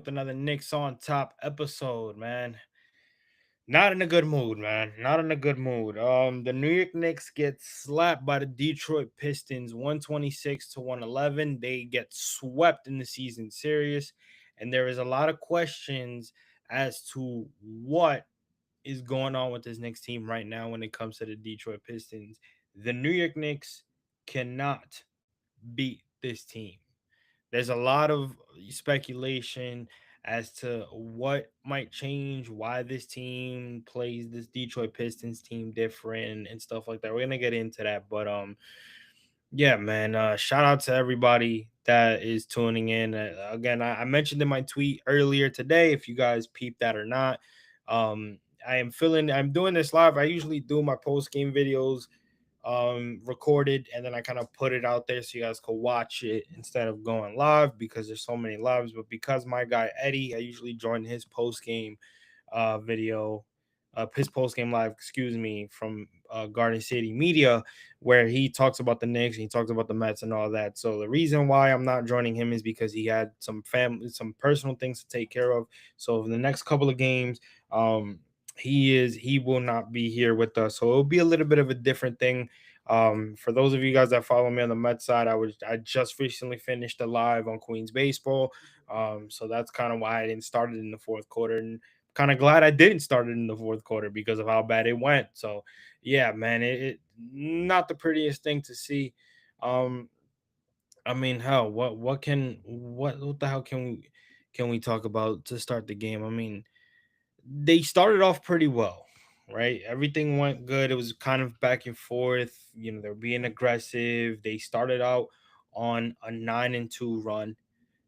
with another Knicks on top episode, man. Not in a good mood, man. Not in a good mood. The New York Knicks get slapped by the Detroit Pistons 126 to 111. They get swept in the season series, and there is a lot of questions as to what is going on with this Knicks team right now when it comes to the Detroit Pistons. The New York Knicks cannot beat this team. There's a lot of speculation as to what might change, why this team plays this Detroit Pistons team different and stuff like that. We're gonna get into that, but yeah, man. Shout out to everybody that is tuning in. Again, I mentioned in my tweet earlier today, if you guys peeped that or not. I'm doing this live. I usually do my post game videos recorded, and then I kind of put it out there so you guys could watch it instead of going live because there's so many lives. But because my guy Eddie, I usually join his post game video, his post game live, excuse me, from Garden City Media, where he talks about the Knicks and he talks about the Mets and all that. So the reason why I'm not joining him is because he had some personal things to take care of. So in the next couple of games, he will not be here with us. So it'll be a little bit of a different thing. For those of you guys that follow me on the Mets side, I just recently finished a live on Queens baseball. So that's kind of why I didn't start it in the fourth quarter, and kind of glad I didn't start it in the fourth quarter because of how bad it went. So yeah, man, it not the prettiest thing to see. Um, I mean, hell, what the hell can we talk about to start the game? I mean, they started off pretty well, right? Everything went good. It was kind of back and forth. They're being aggressive. They started out on a 9-2 run.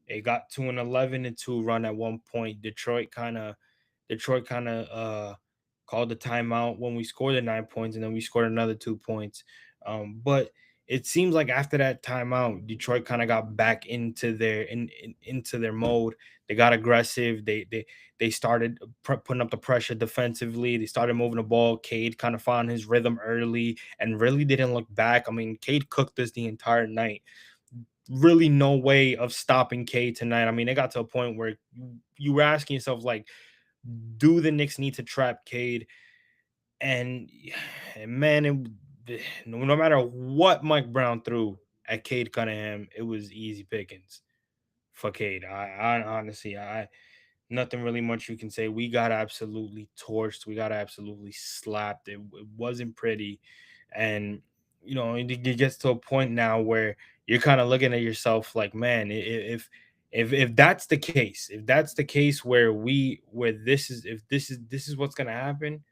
It got to an 11-2 run at one point. Detroit kind of called the timeout when we scored the 9 points, and then we scored another 2 points. But it seems like after that timeout, Detroit kind of got back into into their mode. They got aggressive. They started putting up the pressure defensively. They started moving the ball. Cade kind of found his rhythm early and really didn't look back. I mean, Cade cooked us the entire night. Really no way of stopping Cade tonight. I mean, it got to a point where you were asking yourself, like, do the Knicks need to trap Cade? And man, no matter what Mike Brown threw at Cade Cunningham, it was easy pickings for Cade. I honestly, I nothing really much you can say. We got absolutely torched. We got absolutely slapped. It wasn't pretty, and it gets to a point now where you're kind of looking at yourself like, man, if that's the case, if that's the case where this is what's gonna happen,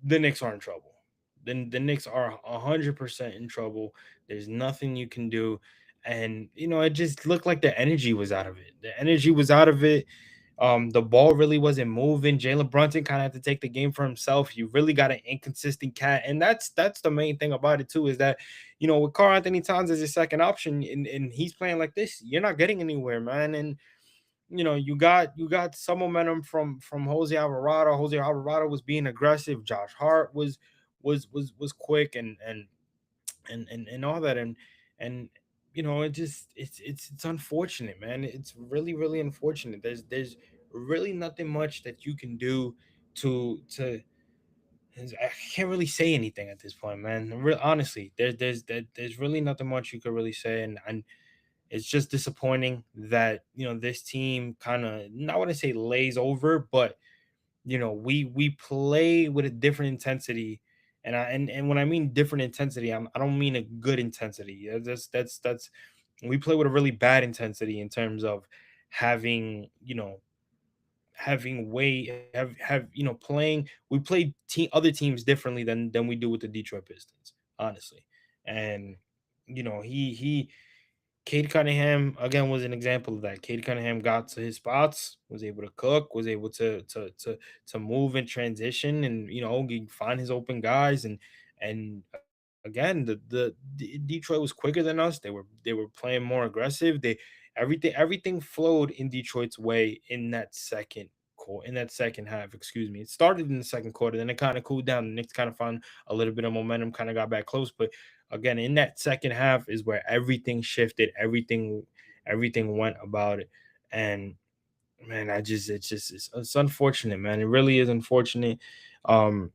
the Knicks are in trouble. Then the Knicks are 100% in trouble. There's nothing you can do. And it just looked like the energy was out of it. The energy was out of it. The ball really wasn't moving. Jalen Brunson kind of had to take the game for himself. You really got an inconsistent cat, and that's the main thing about it too. Is that with Karl Anthony Towns as your second option, and he's playing like this, you're not getting anywhere, man. And you got some momentum from Jose Alvarado. Jose Alvarado was being aggressive. Josh Hart was quick and all that, and it just it's unfortunate, man. It's really really unfortunate. There's really nothing much that you can do to I can't really say anything at this point, man. Honestly, there's really nothing much you could really say, and it's just disappointing that this team kind of, not want to say lays over, but we play with a different intensity. And when I mean different intensity, I don't mean a good intensity. That's we play with a really bad intensity in terms of having having way have playing. We play other teams differently than we do with the Detroit Pistons, honestly. And he Cade Cunningham again was an example of that. Cade Cunningham got to his spots, was able to cook, was able to move and transition, and find his open guys. And again, the Detroit was quicker than us. They were playing more aggressive. Everything flowed in Detroit's way in that second half. Excuse me. It started in the second quarter, then it kind of cooled down. The Knicks kind of found a little bit of momentum, kind of got back close, but again in that second half is where everything shifted, everything went about it. And Man, it's unfortunate, man. It really is unfortunate. Um,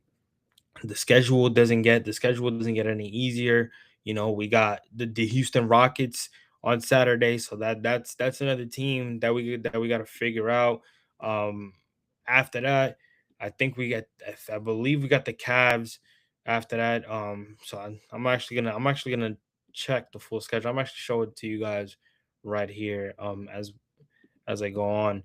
the schedule doesn't get any easier. You know, we got the Houston Rockets on Saturday, so that's another team that we got to figure out. Um, After that, I think I believe we got the Cavs after that. So I'm actually gonna check the full schedule. I'm actually show it to you guys right here. As I go on,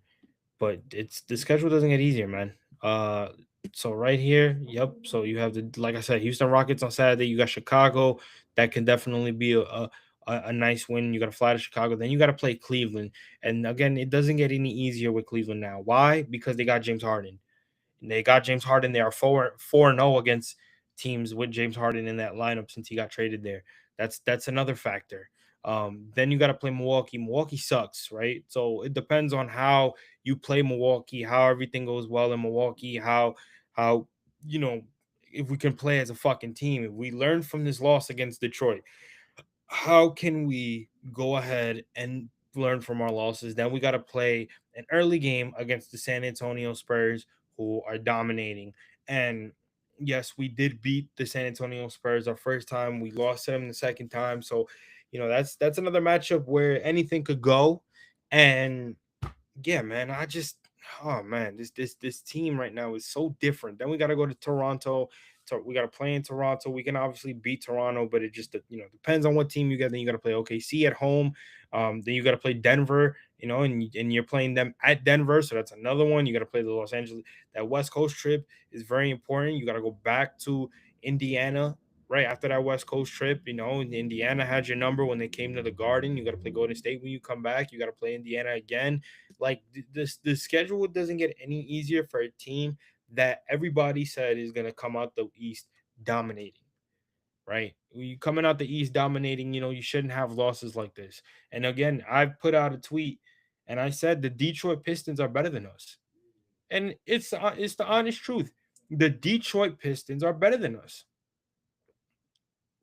but it's the schedule doesn't get easier, man. Uh, so right here, yep. So you have the like I said, Houston Rockets on Saturday. You got Chicago. That can definitely be a nice win. You got to fly to Chicago. Then you got to play Cleveland. And again, it doesn't get any easier with Cleveland now. Why? Because they got James Harden. They got James Harden. They are 4-0 against teams with James Harden in that lineup since he got traded there. That's another factor. Then you got to play Milwaukee. Milwaukee sucks, right? So it depends on how you play Milwaukee, how everything goes well in Milwaukee, how you know if we can play as a fucking team. If we learn from this loss against Detroit, how can we go ahead and learn from our losses? Then we got to play an early game against the San Antonio Spurs, who are dominating. And yes, we did beat the San Antonio Spurs our first time. We lost to them the second time. So, that's another matchup where anything could go. And yeah, man, oh man, this team right now is so different. Then we got to go to Toronto. We got to play in Toronto. We can obviously beat Toronto, but it just depends on what team you get. Then you got to play OKC at home. Then you got to play Denver. And you're playing them at Denver, so that's another one. You got to play the Los Angeles. That West Coast trip is very important. You got to go back to Indiana right after that West Coast trip. Indiana had your number when they came to the Garden. You got to play Golden State when you come back. You got to play Indiana again. Like this, the schedule doesn't get any easier for a team that everybody said is gonna come out the East dominating. Right? When you coming out the East dominating, you shouldn't have losses like this. And again, I put out a tweet and I said the Detroit Pistons are better than us, and it's the honest truth. The Detroit Pistons are better than us.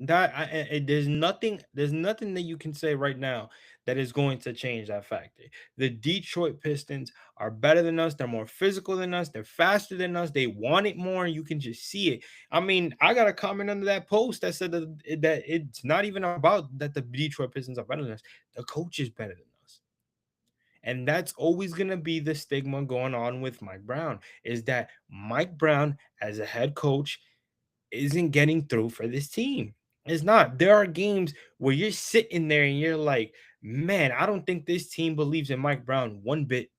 There's nothing that you can say right now that is going to change that factor. The Detroit Pistons are better than us. They're more physical than us. They're faster than us. They want it more, and you can just see it. I mean, I got a comment under that post that said that it's not even about that the Detroit Pistons are better than us. The coach is better than us. And that's always going to be the stigma going on with Mike Brown, is that Mike Brown, as a head coach, isn't getting through for this team. It's not. There are games where you're sitting there and you're like, man, I don't think this team believes in Mike Brown one bit.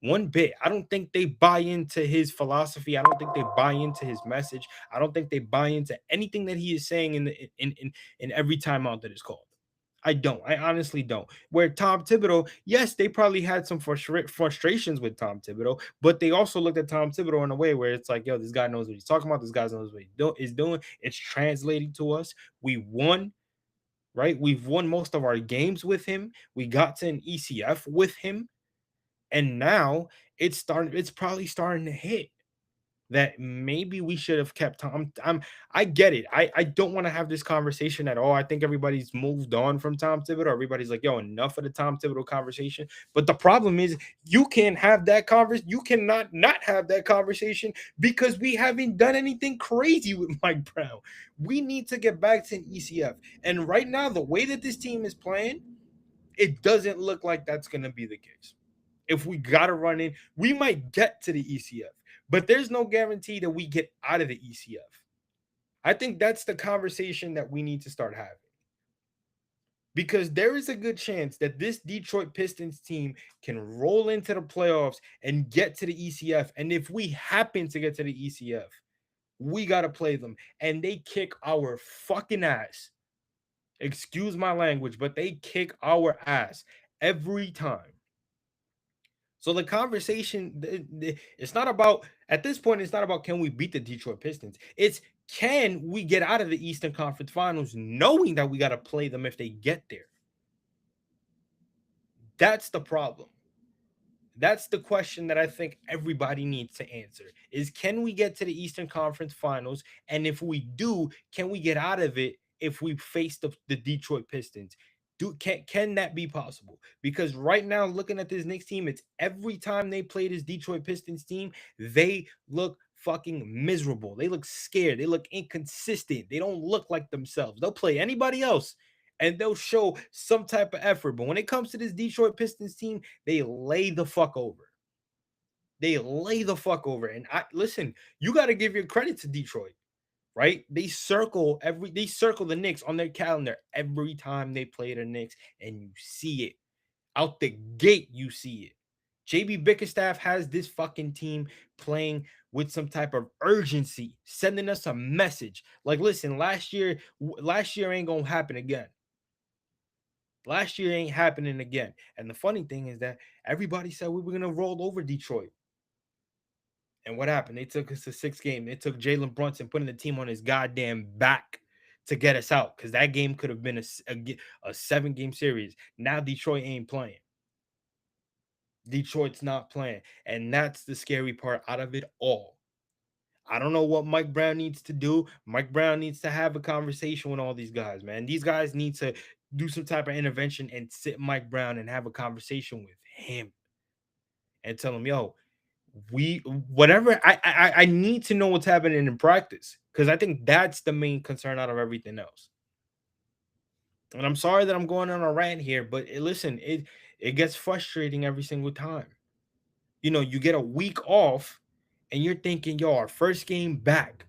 One bit. I don't think they buy into his philosophy. I don't think they buy into his message. I don't think they buy into anything that he is saying in every timeout that is called. I don't. I honestly don't. Where Tom Thibodeau, yes, they probably had some frustrations with Tom Thibodeau, but they also looked at Tom Thibodeau in a way where it's like, yo, this guy knows what he's talking about. This guy knows what is doing. It's translating to us. We won, right? We've won most of our games with him. We got to an ECF with him, and now It's probably starting to hit that maybe we should have kept Tom. I get it. I don't want to have this conversation at all. I think everybody's moved on from Tom Thibodeau. Everybody's like, yo, enough of the Tom Thibodeau conversation. But the problem is you can't have that conversation. You cannot not have that conversation because we haven't done anything crazy with Mike Brown. We need to get back to an ECF. And right now, the way that this team is playing, it doesn't look like that's going to be the case. If we got to run in, we might get to the ECF, but there's no guarantee that we get out of the ECF. I think that's the conversation that we need to start having, because there is a good chance that this Detroit Pistons team can roll into the playoffs and get to the ECF. And if we happen to get to the ECF, we got to play them and they kick our fucking ass. Excuse my language, but they kick our ass every time. So the conversation, it's not about, at this point, it's not about can we beat the Detroit Pistons. It's can we get out of the Eastern Conference Finals knowing that we got to play them if they get there. That's the problem. That's the question that I think everybody needs to answer is, can we get to the Eastern Conference Finals? And if we do, can we get out of it if we face the Detroit Pistons? Can that be possible? Because right now, looking at this Knicks team, it's every time they play this Detroit Pistons team, they look fucking miserable. They look scared. They look inconsistent. They don't look like themselves. They'll play anybody else and they'll show some type of effort. But when it comes to this Detroit Pistons team, they lay the fuck over. They lay the fuck over. And I listen, you got to give your credit to Detroit, right? They circle the Knicks on their calendar every time they play the Knicks, and you see it out the gate. You see it. JB Bickerstaff has this fucking team playing with some type of urgency, sending us a message. Like, listen, last year ain't gonna happen again. Last year ain't happening again. And the funny thing is that everybody said we were gonna roll over Detroit. And what happened? They took us to 6 games. They took Jalen Brunson, putting the team on his goddamn back to get us out because that game could have been a 7-game series. Now Detroit ain't playing. Detroit's not playing. And that's the scary part out of it all. I don't know what Mike Brown needs to do. Mike Brown needs to have a conversation with all these guys, man. These guys need to do some type of intervention and sit Mike Brown and have a conversation with him and tell him, yo, we whatever I need to know what's happening in practice because I think that's the main concern out of everything else. And I'm sorry that I'm going on a rant here, but listen, it gets frustrating every single time. You know, you get a week off and you're thinking, yo, our first game back.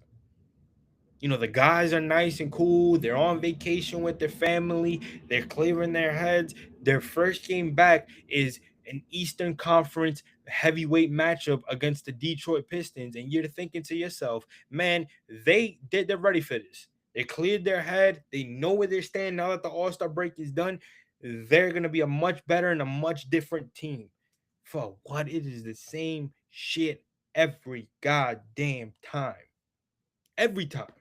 You know, the guys are nice and cool. They're on vacation with their family. They're clearing their heads. Their first game back is an Eastern Conference heavyweight matchup against the Detroit Pistons. And you're thinking to yourself, man, they're ready for this. They cleared their head. They know where they're standing now that the All-Star break is done. They're going to be a much better and a much different team. For what? It is the same shit every goddamn time. Every time.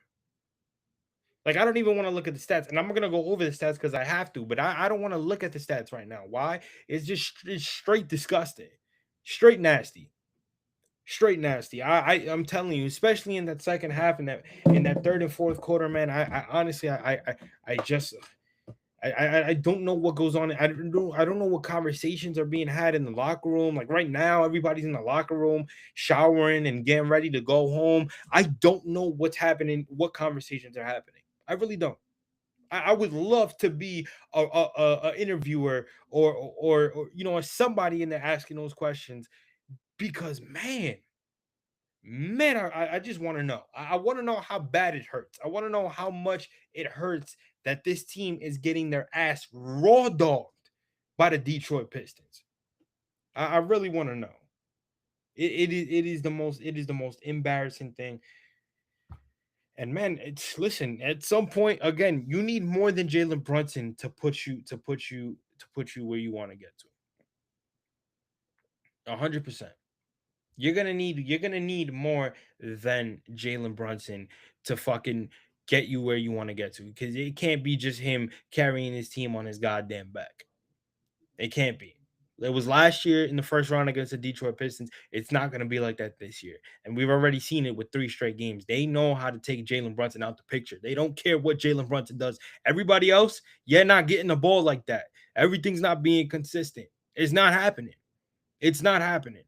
Like, I don't even want to look at the stats, and I'm gonna go over the stats because I have to, but I don't want to look at the stats right now. Why? It's straight disgusting, straight nasty, straight nasty. I'm telling you, especially in that second half, in that third and fourth quarter, man. I honestly, I just. I don't know what goes on. I don't know what conversations are being had in the locker room. Like right now, everybody's in the locker room showering and getting ready to go home. I don't know what's happening, what conversations are happening. I really don't. I would love to be a interviewer or somebody in there asking those questions because man, I just want to know. I want to know how bad it hurts. I want to know how much it hurts that this team is getting their ass raw dogged by the Detroit Pistons. I really want to know. It is the most embarrassing thing. And man, it's listen. At some point, again, you need more than Jalen Brunson to put you where you want to get to. 100%. You're gonna need more than Jalen Brunson to fucking get you where you want to get to because it can't be just him carrying his team on his goddamn back. It can't be. It was last year in the first round against the Detroit Pistons. It's not going to be like that this year. And we've already seen it with 3 straight games. They know how to take Jalen Brunson out the picture. They don't care what Jalen Brunson does. Everybody else, you're not getting the ball like that. Everything's not being consistent. It's not happening. It's not happening.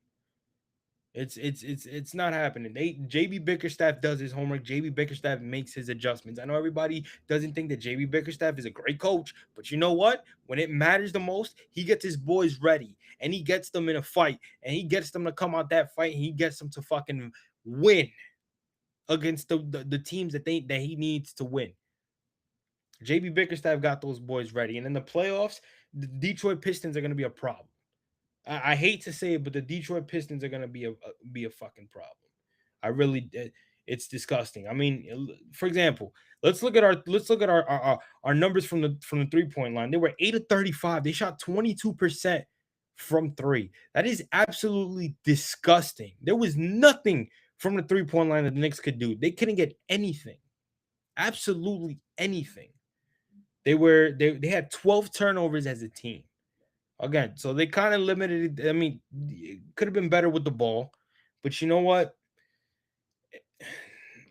It's not happening. JB Bickerstaff does his homework. JB Bickerstaff makes his adjustments. I know everybody doesn't think that JB Bickerstaff is a great coach, but you know what? When it matters the most, he gets his boys ready and he gets them in a fight and he gets them to come out that fight and he gets them to fucking win against the teams that he needs to win. JB Bickerstaff got those boys ready, and in the playoffs, the Detroit Pistons are going to be a problem. I hate to say it, but the Detroit Pistons are gonna be a fucking problem. I really, it's disgusting. I mean, for example, let's look at our numbers from the 3 point line. They were 8 of 35. They shot 22% from three. That is absolutely disgusting. There was nothing from the 3 point line that the Knicks could do. They couldn't get anything, absolutely anything. They had 12 turnovers as a team. Again, so they kind of limited it. I mean, it could have been better with the ball, but you know what?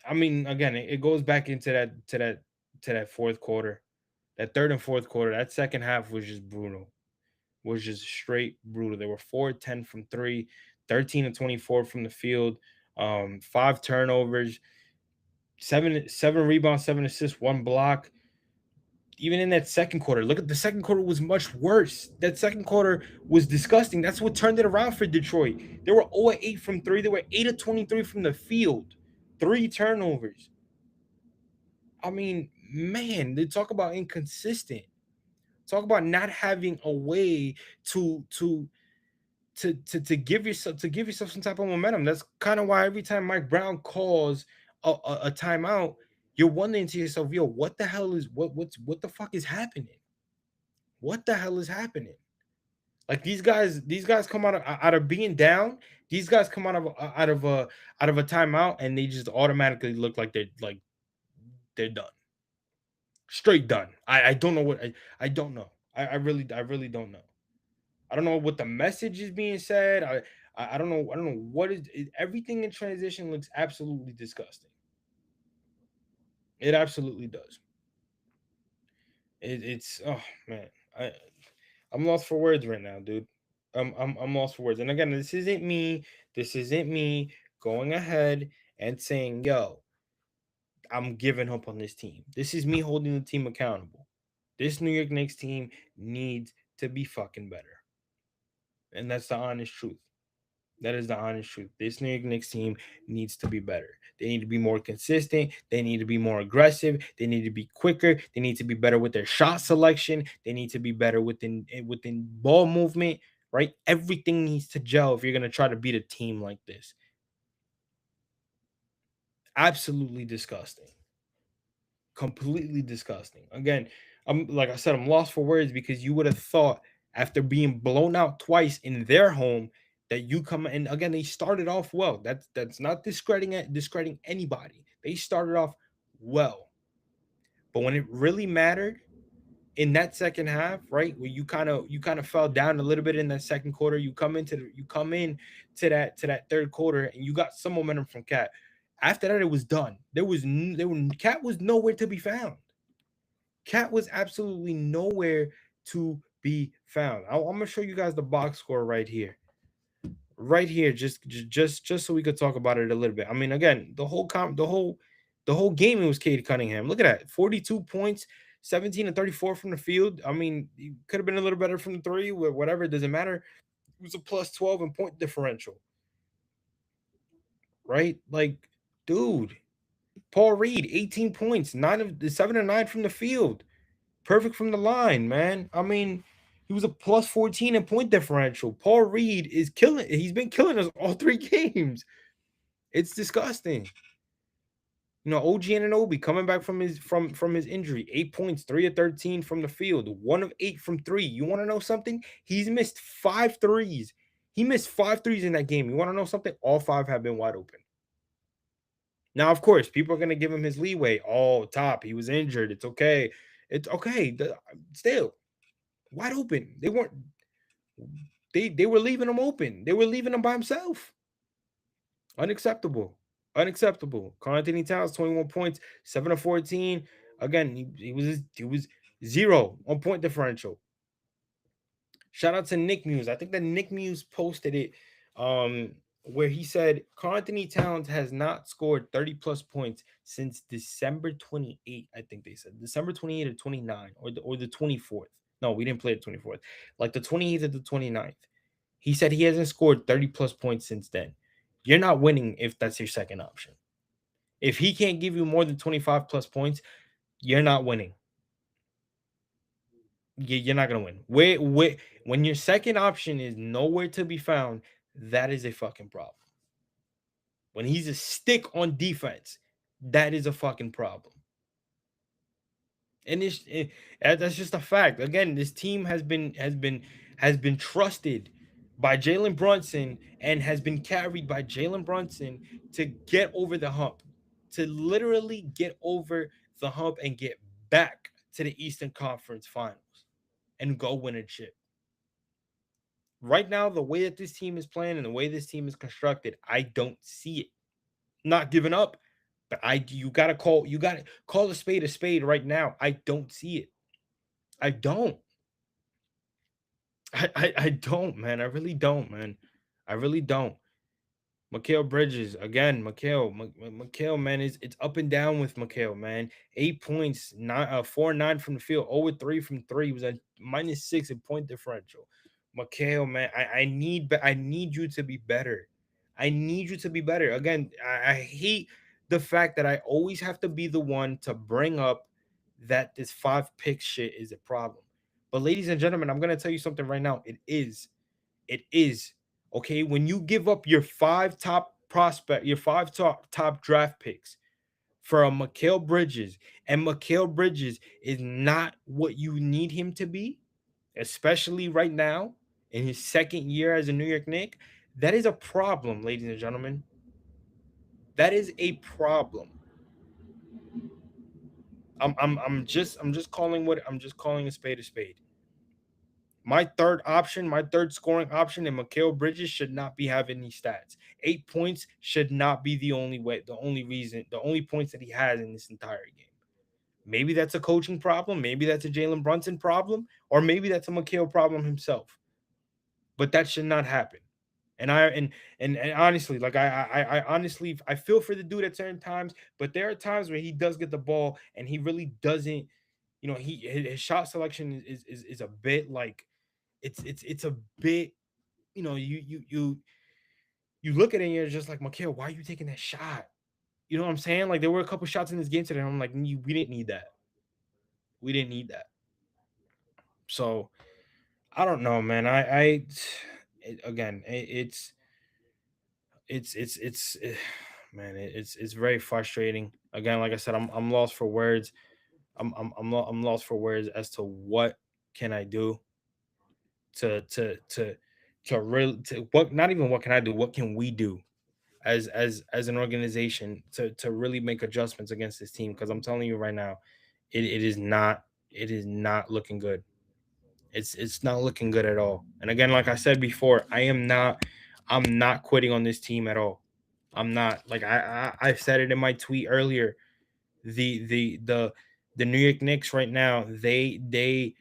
I mean, again, it goes back into that fourth quarter. That third and fourth quarter, that second half was just brutal. Was just straight brutal. They were 4-10 from three, 13 and 24 from the field, 5 turnovers, seven rebounds, 7 assists, 1 block. Even in that second quarter, look at the second quarter was much worse. That second quarter was disgusting. That's what turned it around for Detroit. They were 0-8 from three. They were 8 of 23 from the field, 3 turnovers. I mean, man, they talk about inconsistent. Talk about not having a way to give yourself some type of momentum. That's kind of why every time Mike Brown calls a timeout, you're wondering to yourself, yo, what the hell is what the fuck is happening? What the hell is happening? Like these guys come out of being down. These guys come out of a timeout and they just automatically look like they're done, straight done. I don't know what I don't know. I really don't know. I don't know what the message is being said. I don't know. I don't know what is everything in transition looks absolutely disgusting. It absolutely does. It's oh man. I I'm lost for words right now, dude. I'm lost for words. And again, this isn't me. This isn't me going ahead and saying, "Yo, I'm giving up on this team." This is me holding the team accountable. This New York Knicks team needs to be fucking better, and that's the honest truth. That is the honest truth. This New York Knicks team needs to be better. They need to be more consistent. They need to be more aggressive. They need to be quicker. They need to be better with their shot selection. They need to be better within ball movement. Right, everything needs to gel if you're gonna try to beat a team like this. Absolutely disgusting. Completely disgusting. Again, I'm like I said, I'm lost for words because you would have thought after being blown out twice in their home that you come and again they started off well. That's not discrediting anybody. They started off well, but when it really mattered in that second half, right, where you kind of fell down a little bit in that second quarter, you come in to that third quarter and you got some momentum from Cat. After that, it was done. Cat was nowhere to be found. Cat was absolutely nowhere to be found. I'm gonna show you guys the box score right here, just so we could talk about it a little bit. I mean, again, the whole game it was Cade Cunningham. Look at that, 42 points, 17 and 34 from the field. I mean, he could have been a little better from the three, whatever. It doesn't matter. It was a plus 12 in point differential, right? Like, dude, Paul Reed, 18 points, 7 and 9 from the field. Perfect from the line, man. I mean, he was a plus 14 in point differential. Paul Reed is killing. He's been killing us all 3 games. It's disgusting. OG Anunoby coming back from his injury, 8 points, 3 of 13 from the field, 1 of 8 from three. You want to know something? He's missed 5 threes. He missed 5 threes in that game. You want to know something? All 5 have been wide open. Now, of course, people are gonna give him his leeway. Oh, top, he was injured. It's okay. It's okay. Still wide open. They weren't. They were leaving him open. They were leaving him by himself. Unacceptable. Unacceptable. Karl Anthony Towns, 21 points, 7 of 14. Again, he was 0 on point differential. Shout out to Nick Muse. I think that Nick Muse posted it where he said Karl Anthony Towns has not scored 30 plus points since December 28th. I think they said December 28th or 29 or the 24th. No, we didn't play the 24th. Like the 28th or the 29th. He said he hasn't scored 30 plus points since then. You're not winning if that's your second option. If he can't give you more than 25 plus points, you're not winning. You're not gonna win. When your second option is nowhere to be found, that is a fucking problem. When he's a stick on defense, that is a fucking problem. And that's just a fact. Again, this team has been trusted by Jalen Brunson and has been carried by Jalen Brunson to get over the hump, to literally get over the hump and get back to the Eastern Conference Finals and go win a chip. Right now, the way that this team is playing and the way this team is constructed, I don't see it. Not giving up, but you gotta call a spade right now. I don't see it. I don't. I don't, man. I really don't, man. I really don't. Mikal Bridges again. Mikal, man, is it's up and down with Mikal, man. 8 points, 4-9 from the field, 0-3 from three. He was at -6 in point differential. Mikal, man, I need you to be better. I need you to be better. Again, I hate the fact that I always have to be the one to bring up that this five pick shit is a problem. But ladies and gentlemen, I'm gonna tell you something right now. It is. It is. Okay. When you give up your five top prospect, your five top draft picks for a Mikal Bridges, and Mikal Bridges is not what you need him to be, especially right now in his second year as a New York Knick, that is a problem, ladies and gentlemen. That is a problem. I'm just calling a spade a spade. My third scoring option, and Mikal Bridges should not be having these stats. 8 points should not be the only way, the only reason, the only points that he has in this entire game. Maybe that's a coaching problem. Maybe that's a Jalen Brunson problem, or maybe that's a Mikal problem himself. But that should not happen. And and honestly, like I honestly I feel for the dude at certain times, but there are times where he does get the ball and he really doesn't. You know, his shot selection is a bit like it's a bit, you know, you look at it and you're just like, Mikhail, why are you taking that shot? You know what I'm saying? Like there were a couple shots in this game today. And I'm like, we didn't need that. We didn't need that. So I don't know, man. Again, it's man, it's very frustrating. Again, like I said, I'm lost for words. I'm lost for words as to what can I do to to to really to what, not even what can I do, what can we do as an organization to really make adjustments against this team, because I'm telling you right now, it is not, it is not looking good. It's not looking good at all. And again, like I said before, I'm not quitting on this team at all. I'm not, like I said it in my tweet earlier. The New York Knicks right now, they'll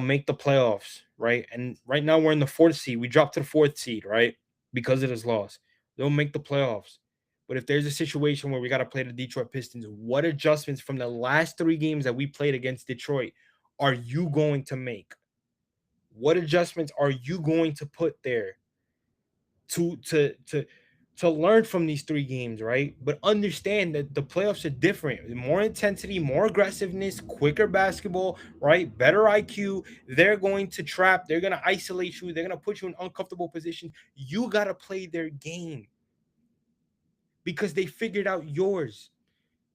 make the playoffs, right? And right now we're in the fourth seed. We dropped to the fourth seed, right? Because of this loss. They'll make the playoffs. But if there's a situation where we got to play the Detroit Pistons, what adjustments from the last three games that we played against Detroit are you going to make? What adjustments are you going to put there to to to to learn from these three games, right? But understand that the playoffs are different. More intensity, more aggressiveness, quicker basketball, right? Better IQ. They're going to trap, they're going to isolate you, they're going to put you in uncomfortable positions. You got to play their game because they figured out yours.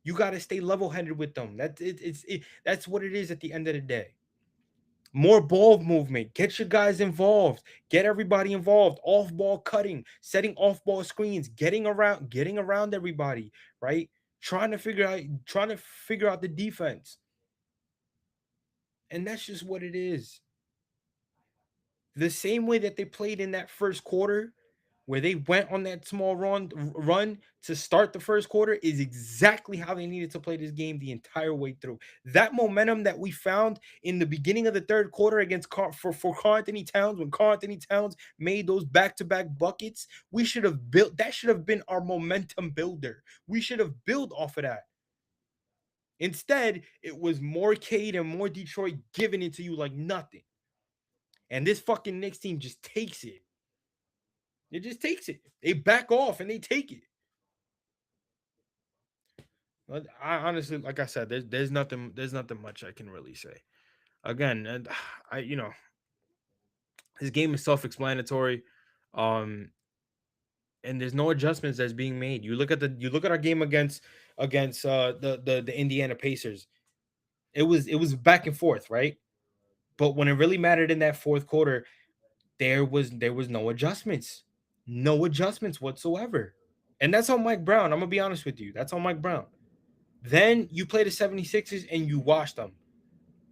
You got to stay level-headed with them. That's what it is at the end of the day. More ball movement. Get your guys involved. Get everybody involved. Off ball cutting, setting off ball screens, getting around everybody, right? Trying to figure out the defense. And that's just what it is. The same way that they played in that first quarter, where they went on that small run to start the first quarter, is exactly how they needed to play this game the entire way through. That momentum that we found in the beginning of the third quarter against for Karl Anthony Towns, when Karl Anthony Towns made those back-to-back buckets, we should have built that, should have been our momentum builder. We should have built off of that. Instead, it was more Cade and more Detroit giving it to you like nothing. And this fucking Knicks team just takes it. It just takes it. They back off and they take it. But I honestly, like I said, there's nothing much I can really say. Again, and I you know, his game is self-explanatory. Um and there's no adjustments that's being made. You look at our game against the Indiana Pacers. It was back and forth, right? But when it really mattered in that fourth quarter, there was no adjustments. No adjustments whatsoever. And that's on Mike Brown. I'm gonna be honest with you. That's on Mike Brown. Then you play the 76ers and you wash them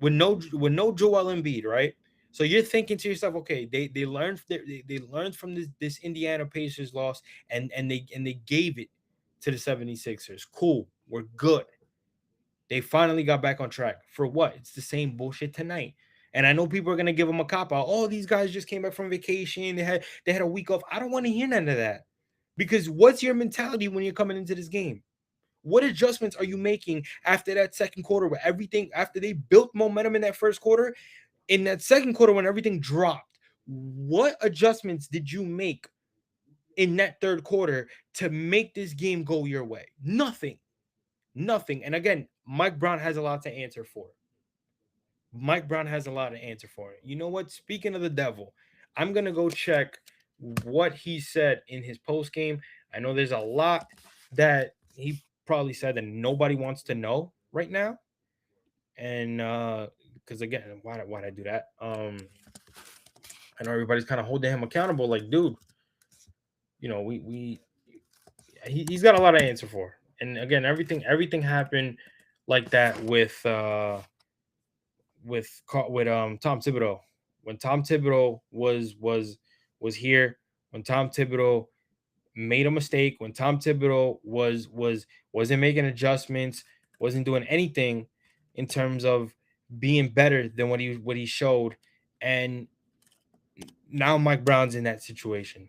with no Joel Embiid, right? So you're thinking to yourself, okay, they learned from this Indiana Pacers loss, and they gave it to the 76ers. Cool. We're good. They finally got back on track. For what? It's the same bullshit tonight. And I know people are gonna give them a cop out. Oh, these guys just came back from vacation. They had a week off. I don't want to hear none of that. Because what's your mentality when you're coming into this game? What adjustments are you making after that second quarter where everything after they built momentum in that first quarter, in that second quarter when everything dropped? What adjustments did you make in that third quarter to make this game go your way? Nothing. Nothing. And again, Mike Brown has a lot to answer for. Mike Brown has a lot to answer for. You know what? Speaking of the devil, I'm gonna go check what he said in his post game. I know there's a lot that he probably said that nobody wants to know right now. And because again, why'd I do that? I know everybody's kind of holding him accountable, like, dude, he's got a lot to answer for. And again, everything happened like that with Tom Thibodeau. When Tom Thibodeau was here, when Tom Thibodeau made a mistake, when Tom Thibodeau wasn't making adjustments, wasn't doing anything in terms of being better than what he showed, and now Mike Brown's in that situation.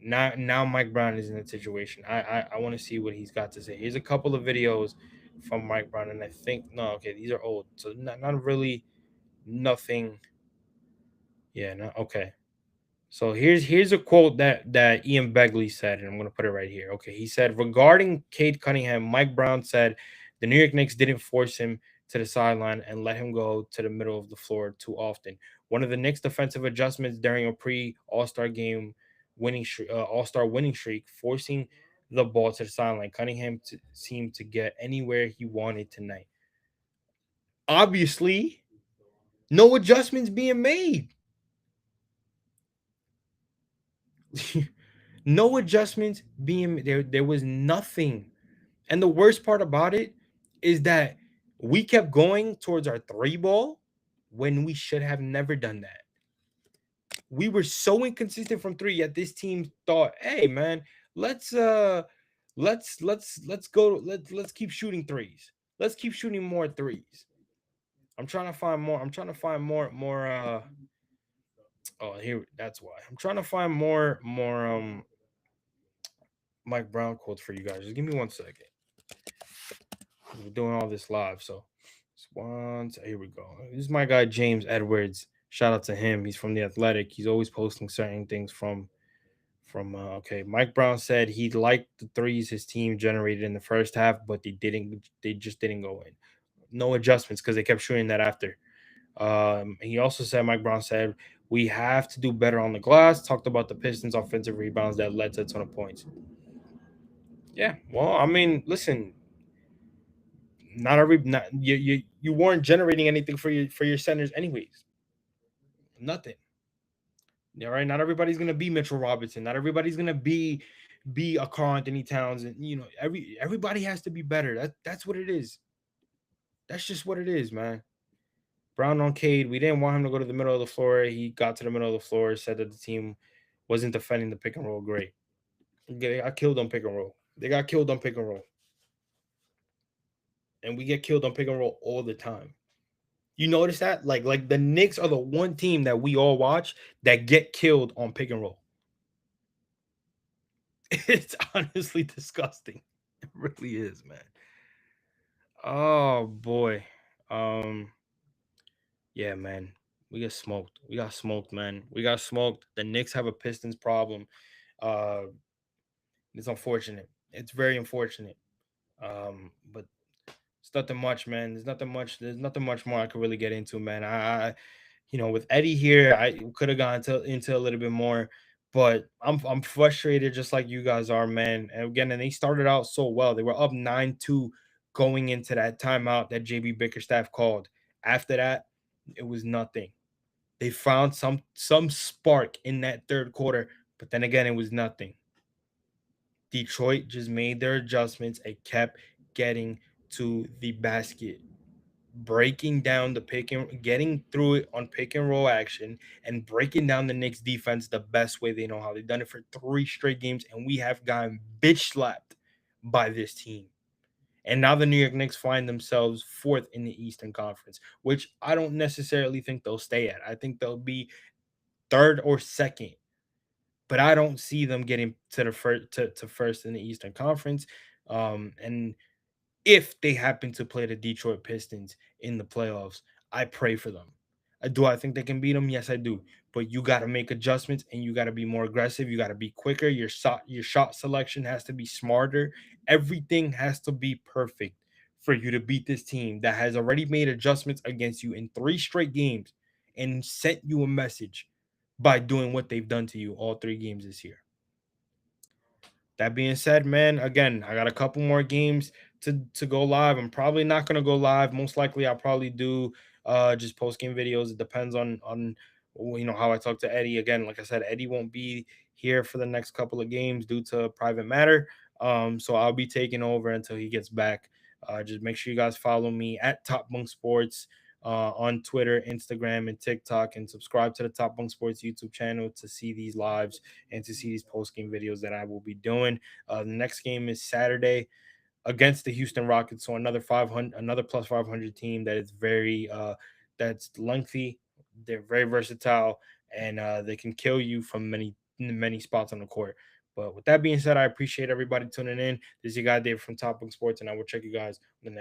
Now Mike Brown is in that situation. I want to see what he's got to say. Here's a couple of videos from Mike Brown, and I think no, okay, these are old, so not really nothing. Yeah, no, okay. So here's a quote that Ian Begley said, and I'm gonna put it right here. Okay, he said regarding Cade Cunningham, Mike Brown said the New York Knicks didn't force him to the sideline and let him go to the middle of the floor too often. One of the Knicks' defensive adjustments during a pre-All-Star game All-Star winning streak, forcing the ball to the sideline. Cunningham seemed to get anywhere he wanted tonight. Obviously, no adjustments being made. No adjustments being there. There was nothing. And the worst part about it is that we kept going towards our three ball when we should have never done that. We were so inconsistent from three, yet this team thought, hey man, let's let's go, let's keep shooting threes. Let's keep shooting more threes. I'm trying to find more. I'm trying to find more oh, here, that's why. I'm trying to find more Mike Brown quotes for you guys. Just give me 1 second. We're doing all this live, so here we go. This is my guy James Edwards. Shout out to him. He's from the Athletic. He's always posting certain things from okay. Mike Brown said he liked the threes his team generated in the first half, but they just didn't go in. No adjustments because they kept shooting that after. He also said, Mike Brown said, we have to do better on the glass. Talked about the Pistons' offensive rebounds that led to a ton of points. Yeah, well, I mean, listen, you weren't generating anything for your centers anyways. Nothing. All right, not everybody's gonna be Mitchell Robinson. Not everybody's gonna be a Karl Anthony Towns, and everybody has to be better. That's what it is. That's just what it is, man. Brown on Cade, we didn't want him to go to the middle of the floor. He got to the middle of the floor, said that the team wasn't defending the pick and roll great. They got killed on pick and roll. They got killed on pick and roll. And we get killed on pick and roll all the time. You notice that? Like the Knicks are the one team that we all watch that get killed on pick and roll. It's honestly disgusting. It really is, man. Oh boy. Um yeah, man. We got smoked. We got smoked, man. We got smoked. The Knicks have a Pistons problem. Uh it's unfortunate. It's very unfortunate. But it's nothing much, man. There's nothing much. There's nothing much more I could really get into, man. With Eddie here, I could have gone into a little bit more, but I'm frustrated just like you guys are, man. And again, and they started out so well. They were up 9-2 going into that timeout that JB Bickerstaff called. After that, it was nothing. They found some spark in that third quarter, but then again, it was nothing. Detroit just made their adjustments and kept getting to the basket, breaking down the pick and getting through it on pick and roll action and breaking down the Knicks defense the best way they know how. They've done it for 3 straight games, and we have gotten bitch slapped by this team. And now the New York Knicks find themselves fourth in the Eastern Conference, which I don't necessarily think they'll stay at. I think they'll be third or second, but I don't see them getting to the first to first in the Eastern Conference. And if they happen to play the Detroit Pistons in the playoffs, I pray for them. Do I think they can beat them? Yes, I do. But you got to make adjustments and you got to be more aggressive. You got to be quicker. Your shot selection has to be smarter. Everything has to be perfect for you to beat this team that has already made adjustments against you in three straight games and sent you a message by doing what they've done to you all three games this year. That being said, man, again, I got a couple more games to go live. I'm probably not gonna go live. Most likely, I'll probably do just post game videos. It depends on how I talk to Eddie. Again, like I said, Eddie won't be here for the next couple of games due to a private matter. So I'll be taking over until he gets back. Just make sure you guys follow me at Top Bunk Sports on Twitter, Instagram, and TikTok, and subscribe to the Top Bunk Sports YouTube channel to see these lives and to see these post game videos that I will be doing. The next game is Saturday against the Houston Rockets, so another 500, another plus 500 team that is very that's lengthy. They're very versatile, and they can kill you from many spots on the court. But with that being said, I appreciate everybody tuning in. This is your guy David from Top Bunk Sports, and I will check you guys on the next.